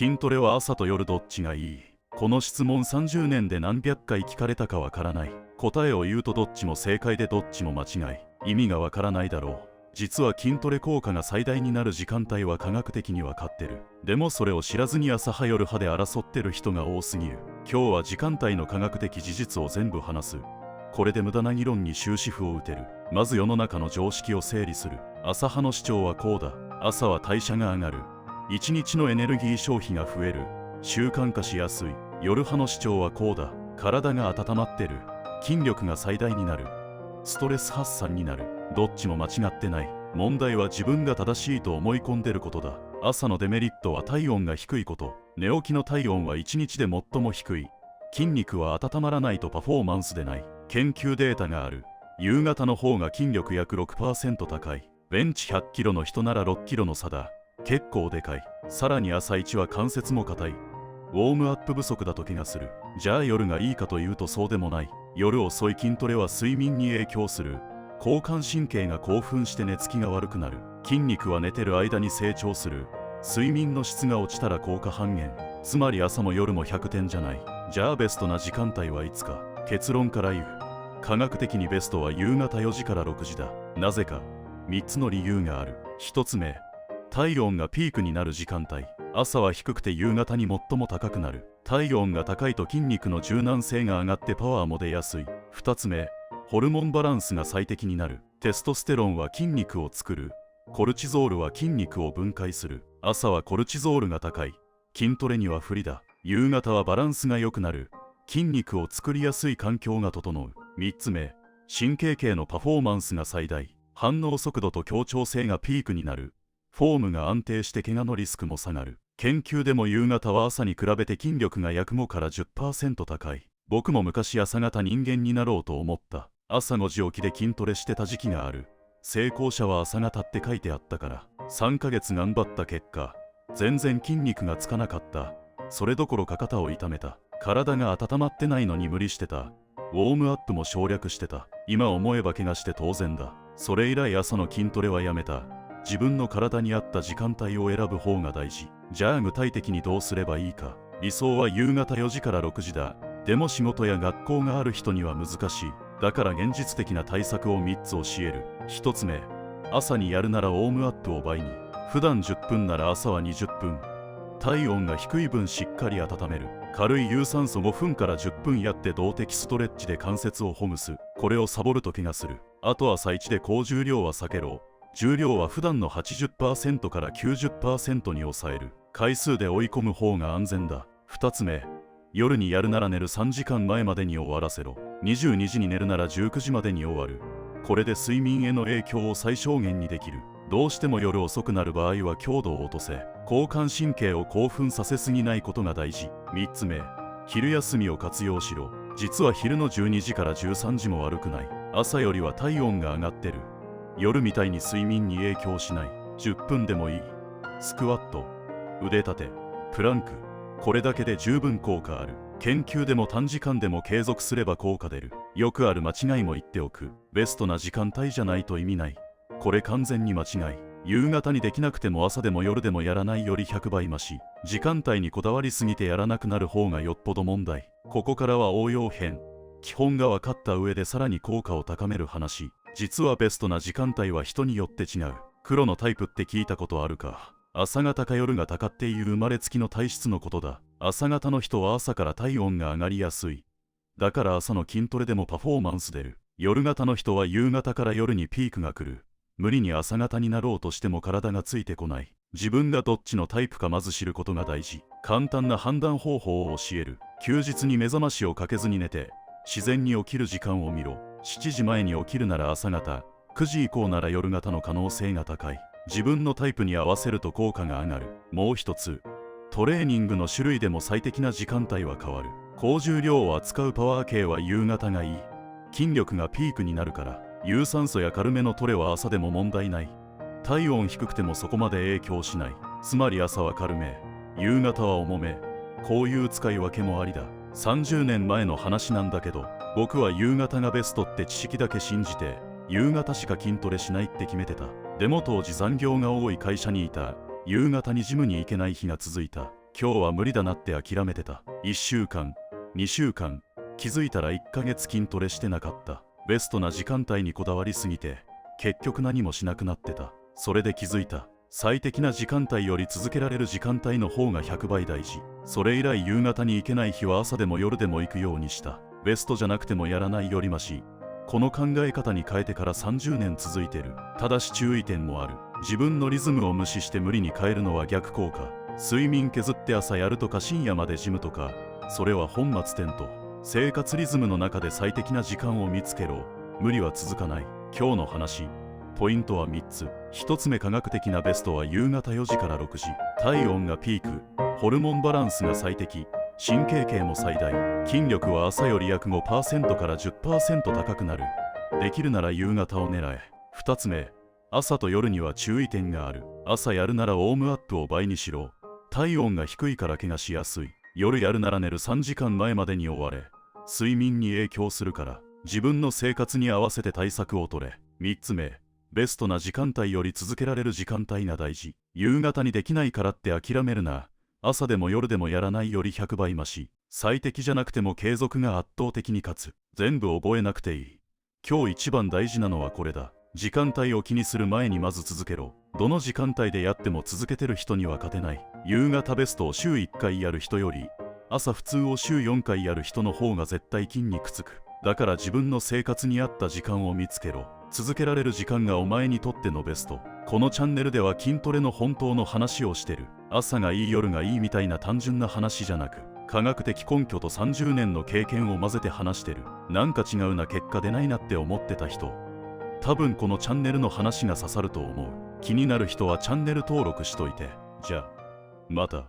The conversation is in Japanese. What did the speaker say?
筋トレは朝と夜どっちがいい？この質問30年で何百回聞かれたかわからない。答えを言うとどっちも正解でどっちも間違い。意味がわからないだろう。実は筋トレ効果が最大になる時間帯は科学的にわかってる。でもそれを知らずに朝派夜派で争ってる人が多すぎる。今日は時間帯の科学的事実を全部話す。これで無駄な議論に終止符を打てる。まず世の中の常識を整理する。朝派の主張はこうだ。朝は代謝が上がる。一日のエネルギー消費が増える。習慣化しやすい。夜派の主張はこうだ。体が温まってる。筋力が最大になる。ストレス発散になる。どっちも間違ってない。問題は自分が正しいと思い込んでることだ。朝のデメリットは体温が低いこと。寝起きの体温は1日で最も低い。筋肉は温まらないとパフォーマンスでない。研究データがある。夕方の方が筋力約 6% 高い。ベンチ100キロの人なら6キロの差だ。結構でかい。さらに朝一は関節も硬い。ウォームアップ不足だと気がする。じゃあ夜がいいかというとそうでもない。夜遅い筋トレは睡眠に影響する。交感神経が興奮して寝つきが悪くなる。筋肉は寝てる間に成長する。睡眠の質が落ちたら効果半減。つまり朝も夜も100点じゃない。じゃあベストな時間帯はいつか。結論から言う。科学的にベストは夕方4時から6時だ。なぜか。3つの理由がある。1つ目。体温がピークになる時間帯。朝は低くて夕方に最も高くなる。体温が高いと筋肉の柔軟性が上がってパワーも出やすい。2つ目。ホルモンバランスが最適になる。テストステロンは筋肉を作る。コルチゾールは筋肉を分解する。朝はコルチゾールが高い。筋トレには不利だ。夕方はバランスが良くなる。筋肉を作りやすい環境が整う。3つ目。神経系のパフォーマンスが最大。反応速度と協調性がピークになる。フォームが安定して怪我のリスクも下がる。研究でも夕方は朝に比べて筋力が約5から 10% 高い。僕も昔朝方人間になろうと思った。朝5時起きで筋トレしてた時期がある。成功者は朝方って書いてあったから。3ヶ月頑張った結果、全然筋肉がつかなかった。それどころか肩を痛めた。体が温まってないのに無理してた。ウォームアップも省略してた。今思えば怪我して当然だ。それ以来朝の筋トレはやめた。自分の体に合った時間帯を選ぶ方が大事。じゃあ具体的にどうすればいいか。理想は夕方4時から6時だ。でも仕事や学校がある人には難しい。だから現実的な対策を3つ教える。1つ目。朝にやるならウォームアップを倍に。普段10分なら朝は20分。体温が低い分しっかり温める。軽い有酸素5分から10分やって動的ストレッチで関節をほぐす。これをサボると怪我する。あと朝一で高重量は避けろ。重量は普段の 80% から 90% に抑える。回数で追い込む方が安全だ。2つ目。夜にやるなら寝る3時間前までに終わらせろ。22時に寝るなら19時までに終わる。これで睡眠への影響を最小限にできる。どうしても夜遅くなる場合は強度を落とせ。交感神経を興奮させすぎないことが大事。3つ目。昼休みを活用しろ。実は昼の12時から13時も悪くない。朝よりは体温が上がってる。夜みたいに睡眠に影響しない。10分でもいい。スクワット、腕立て、プランク。これだけで十分効果ある。研究でも短時間でも継続すれば効果出る。よくある間違いも言っておく。ベストな時間帯じゃないと意味ない。これ完全に間違い。夕方にできなくても朝でも夜でもやらないより100倍マシ。時間帯にこだわりすぎてやらなくなる方がよっぽど問題。ここからは応用編。基本が分かった上でさらに効果を高める話。実はベストな時間帯は人によって違う。黒のタイプって聞いたことあるか。朝方か夜が高っていう生まれつきの体質のことだ。朝方の人は朝から体温が上がりやすい。だから朝の筋トレでもパフォーマンス出る。夜型の人は夕方から夜にピークが来る。無理に朝方になろうとしても体がついてこない。自分がどっちのタイプかまず知ることが大事。簡単な判断方法を教える。休日に目覚ましをかけずに寝て、自然に起きる時間を見ろ。7時前に起きるなら朝方、9時以降なら夜型の可能性が高い。自分のタイプに合わせると効果が上がる。もう一つ、トレーニングの種類でも最適な時間帯は変わる。高重量を扱うパワー系は夕方がいい。筋力がピークになるから。有酸素や軽めのトレは朝でも問題ない。体温低くてもそこまで影響しない。つまり朝は軽め、夕方は重め。こういう使い分けもありだ。30年前の話なんだけど、僕は夕方がベストって知識だけ信じて、夕方しか筋トレしないって決めてた。でも当時残業が多い会社にいた。夕方にジムに行けない日が続いた。今日は無理だなって諦めてた。1週間、2週間、気づいたら1ヶ月筋トレしてなかった。ベストな時間帯にこだわりすぎて結局何もしなくなってた。それで気づいた。最適な時間帯より続けられる時間帯の方が100倍大事。それ以来夕方に行けない日は朝でも夜でも行くようにした。ベストじゃなくてもやらないよりまし。この考え方に変えてから30年続いてる。ただし注意点もある。自分のリズムを無視して無理に変えるのは逆効果。睡眠削って朝やるとか深夜までジムとか、それは本末転倒。生活リズムの中で最適な時間を見つけろ。無理は続かない。今日の話、ポイントは3つ。1つ目、科学的なベストは夕方4時から6時。体温がピーク、ホルモンバランスが最適、神経系も最大。筋力は朝より約 5% から 10% 高くなる。できるなら夕方を狙え。2つ目、朝と夜には注意点がある。朝やるならウォームアップを倍にしろ。体温が低いから怪我しやすい。夜やるなら寝る3時間前までに終われ。睡眠に影響するから、自分の生活に合わせて対策を取れ。3つ目、ベストな時間帯より続けられる時間帯が大事。夕方にできないからって諦めるな。朝でも夜でもやらないより100倍増し。最適じゃなくても継続が圧倒的に勝つ。全部覚えなくていい。今日一番大事なのはこれだ。時間帯を気にする前にまず続けろ。どの時間帯でやっても続けてる人には勝てない。夕方ベストを週1回やる人より朝普通を週4回やる人の方が絶対筋肉つく。だから自分の生活に合った時間を見つけろ。続けられる時間がお前にとってのベスト。このチャンネルでは筋トレの本当の話をしてる。朝がいい夜がいいみたいな単純な話じゃなく、科学的根拠と30年の経験を混ぜて話してる。なんか違うな、結果出ないなって思ってた人、多分このチャンネルの話が刺さると思う。気になる人はチャンネル登録しといて。じゃあまた。